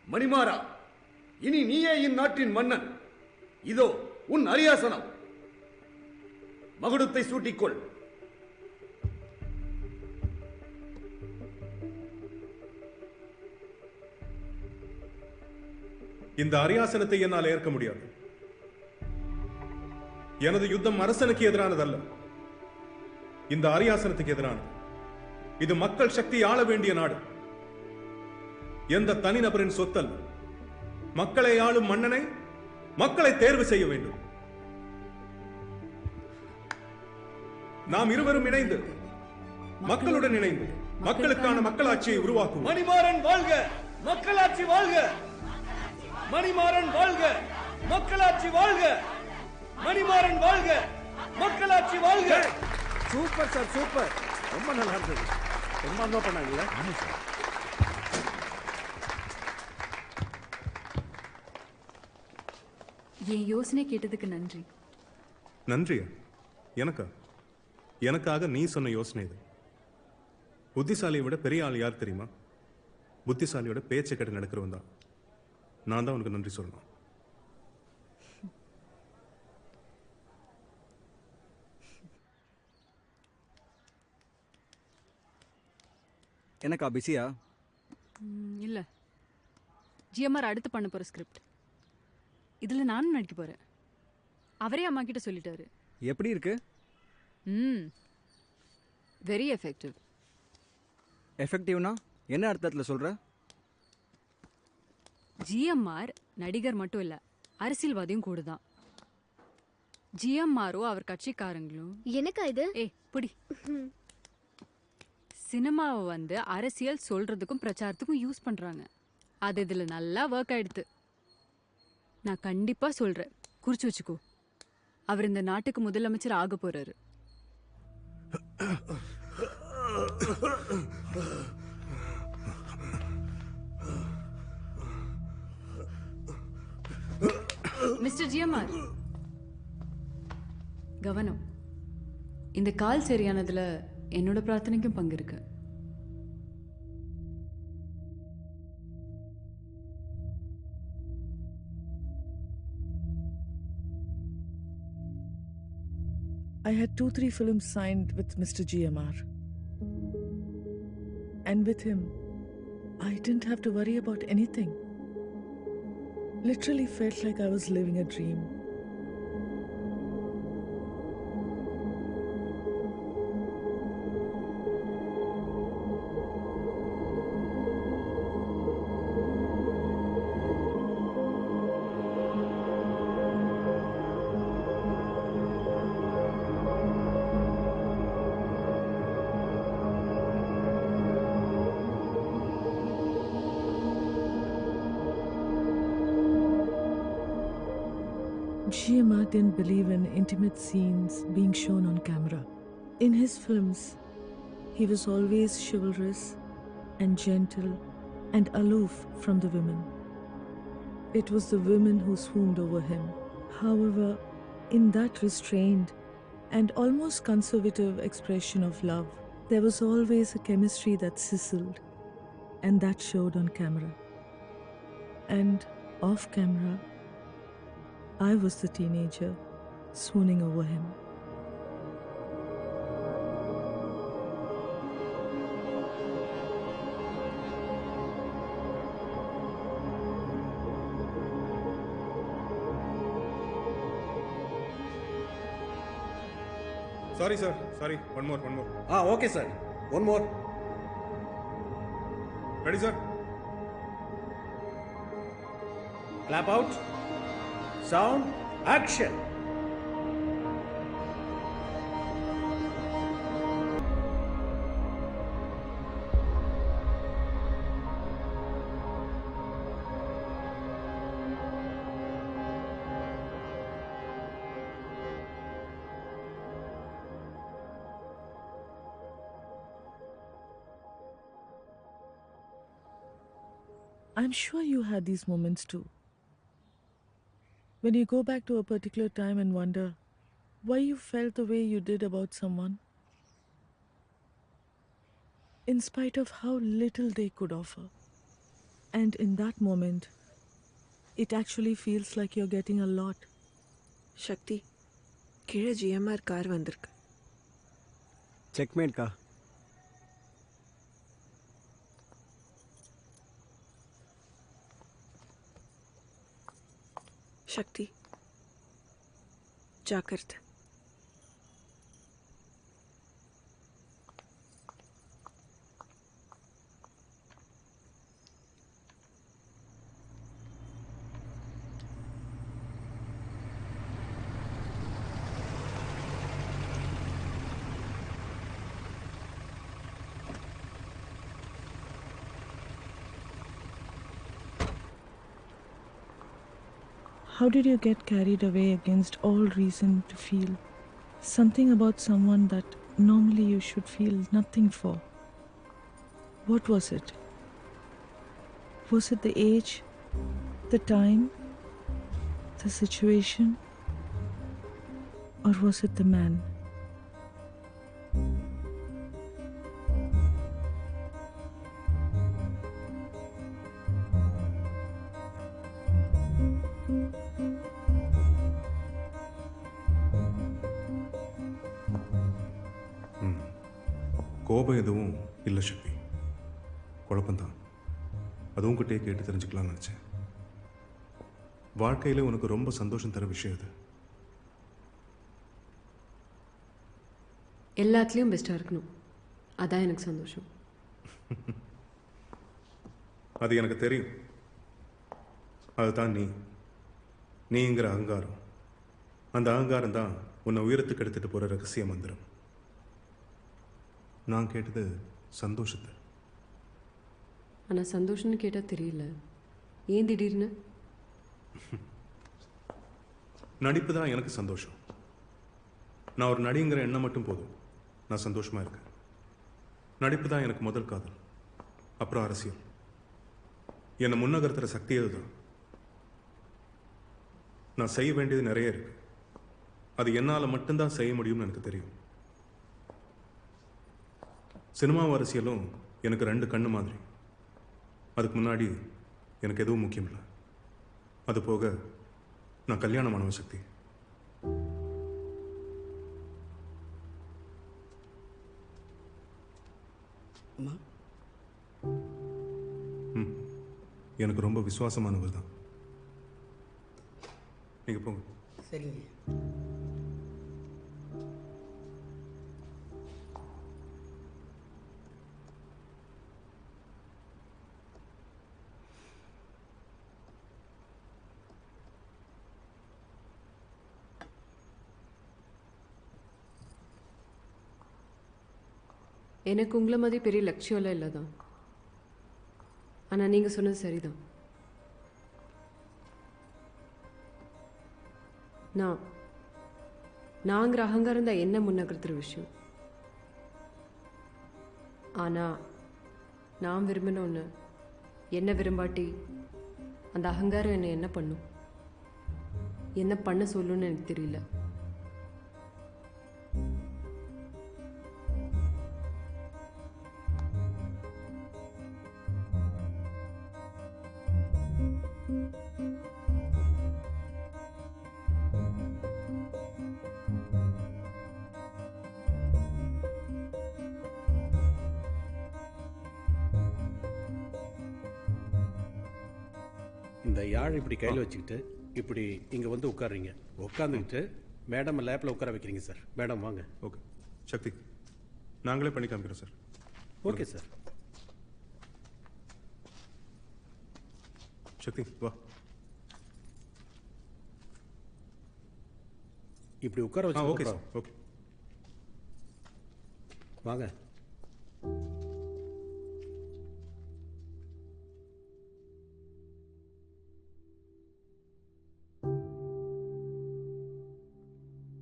மணிமாறா, இனி நீயே இந்நாட்டின் மன்னன். இதோ உன் அரியாசனம். மகுடத்தை சூட்டிக்கொள். இந்த அரியாசனத்தை என்னால் ஏற்க முடியாது. எனது யுத்தம் அரசனுக்கு எதிரானதல்ல, இந்த அரியாசனத்துக்கு எதிரானது. இது மக்கள் சக்தி ஆள வேண்டிய நாடு, எந்த தனிநபரின் சொத்தல்ல. மக்களை ஆளும் மன்னனை மக்களை தேர்வு செய்ய வேண்டும். நாம் இருவரும் இணைந்து, மக்களுடன் இணைந்து மக்களுக்கான மக்களாட்சியை உருவாக்குவோம். மணிமாறன் வாழ்க, மக்களாட்சி வாழ்க! மணிமாறன் வாழ்க, மக்களாட்சி வாழ்க! மணிமாறன் வாழ்க, மக்களாட்சி வாழ்க! Super sir, super. ரொம்ப நல்லா இருந்தது. ரொம்ப பண்ணாங்கல்ல? என் யோசனை கேட்டதுக்கு நன்றி. நன்றியா? எனக்காக நீ சொன்ன யோசனை இது. புத்திசாலியை விட பெரிய ஆள் யார் தெரியுமா? புத்திசாலியோட பேச்சை கேட்டு நடக்கிறவன் தான். நான் தான் உனக்கு நன்றி சொல்லணும். எனக்கா பிஸியா? இல்ல, ஜிஎம்ஆர் அடுத்து பண்ண போற ஸ்கிரிப்ட். இதுல நானும் நடிக்க போறேன். அவரே அம்மா கிட்ட சொல்லிட்டாரு. எப்படி இருக்கு? Very effective. எஃபெக்டிவ்னா என்ன அர்த்தத்தில் சொல்ற? ஜிஎம்ஆர் நடிகர் மட்டும் இல்ல, அரசியல்வாதியும் கூட தான். ஜிஎம்ஆரோ அவர் கட்சிக்காரங்களும் எனக்கா இது? புடி சினிமாவை வந்து அரசியல் சொல்றதுக்கும் பிரச்சாரத்துக்கும் யூஸ் பண்றாங்க. அது இதுல நல்லா ஒர்க் ஆயிடுது. நான் கண்டிப்பா சொல்றேன், குறிச்சு வச்சுக்கோ. அவர் இந்த நாட்டுக்கு முதலமைச்சர் ஆக போறாரு. மிஸ்டர் ஜிஎம்ஆர், கவனம். இந்த கால் சரியானதுல என்னோட பிரார்த்தனைக்கும் பங்கு இருக்கு. I had 2-3 films signed with Mr. GMR. And with him, I didn't have to worry about anything. Literally felt like I was living a dream. GMR didn't believe in intimate scenes being shown on camera. In his films, he was always chivalrous and gentle and aloof from the women. It was the women who swooned over him. However, in that restrained and almost conservative expression of love, there was always a chemistry that sizzled, and that showed on camera. And off camera, I was the teenager swooning over him. Sorry sir, sorry. One more. Okay sir. One more. Ready sir? Clap out. Sound, action. I'm sure you had these moments too. When you go back to a particular time and wonder why you felt the way you did about someone, in spite of how little they could offer. And in that moment, it actually feels like you're getting a lot. சக்தி கீழே GMR car வந்திருக்கு. செக்மேட்க்கா. சக்தி ஜாக்கிரதை. How did you get carried away against all reason to feel something about someone that normally you should feel nothing for? What was it? Was it the age, the time, the situation, or was it the man? கோபம் எதுவும் இல்லை சக்தி, குழப்பம்தான். அதுவும் கிட்டே கேட்டு தெரிஞ்சுக்கலாம்னு நினச்சேன். வாழ்க்கையில் உனக்கு ரொம்ப சந்தோஷம் தர விஷயம் அது. எல்லாத்துலேயும் பெஸ்ட்டாக இருக்கணும், அதான் எனக்கு சந்தோஷம். அது எனக்கு தெரியும். அதுதான் நீங்கிற அகங்காரம். அந்த அகங்காரம் தான் உன்னை உயரத்துக்கு எடுத்துகிட்டு போகிற ரகசிய மந்திரம். நான் கேட்டது சந்தோஷத்தை. ஆனால் சந்தோஷம்னு கேட்டால் தெரியல, ஏன் திடீர்னு? நடிப்பு தான் எனக்கு சந்தோஷம். நான் ஒரு நடிங்கிற எண்ணம் மட்டும் போதும், நான் சந்தோஷமாக இருக்கேன். நடிப்பு தான் எனக்கு முதல் காதல், அப்புறம் அரசியல். என்னை முன்னகர்த்துற சக்தி அதுதான். நான் செய்ய வேண்டியது நிறைய இருக்கு, அது என்னால் மட்டும்தான் செய்ய முடியும்னு எனக்கு தெரியும். சினிமாவும் அரசியலும் எனக்கு 2 கண்ணு மாதிரி. அதுக்கு முன்னாடி எனக்கு எதுவும் முக்கியம் இல்லை. அது போக நான் கல்யாணமானவ சக்தி. எனக்கு ரொம்ப விசுவாசமானவர் தான். நீங்க போங்க. சரிங்க. எனக்கு உங்களை மாதிரி பெரிய லட்சியம்லாம் இல்லை தான். ஆனால் நீங்கள் சொன்னது சரிதான். நாங்கிற அகங்காரம் தான் என்ன முன்னகர்த்துற விஷயம். ஆனால் நான் விரும்பின ஒன்று என்ன விரும்பாட்டி அந்த அகங்காரம் என்னை என்ன பண்ணும், என்ன பண்ண சொல்லுன்னு எனக்கு தெரியல. இந்த யாழ் இப்படி கையில் வச்சுக்கிட்டு இப்படி இங்கே வந்து உட்காருறீங்க. உட்காந்துக்கிட்டு மேடம் லேப்பில் உட்கார வைக்கிறீங்க சார். மேடம் வாங்க. ஓகே சக்தி, நாங்களே பண்ணி காமிக்கிறோம் சார். Okay sir. சக்தி வா. இப்படி உட்கார வச்சு ஓகே சார். ஓகே வாங்க.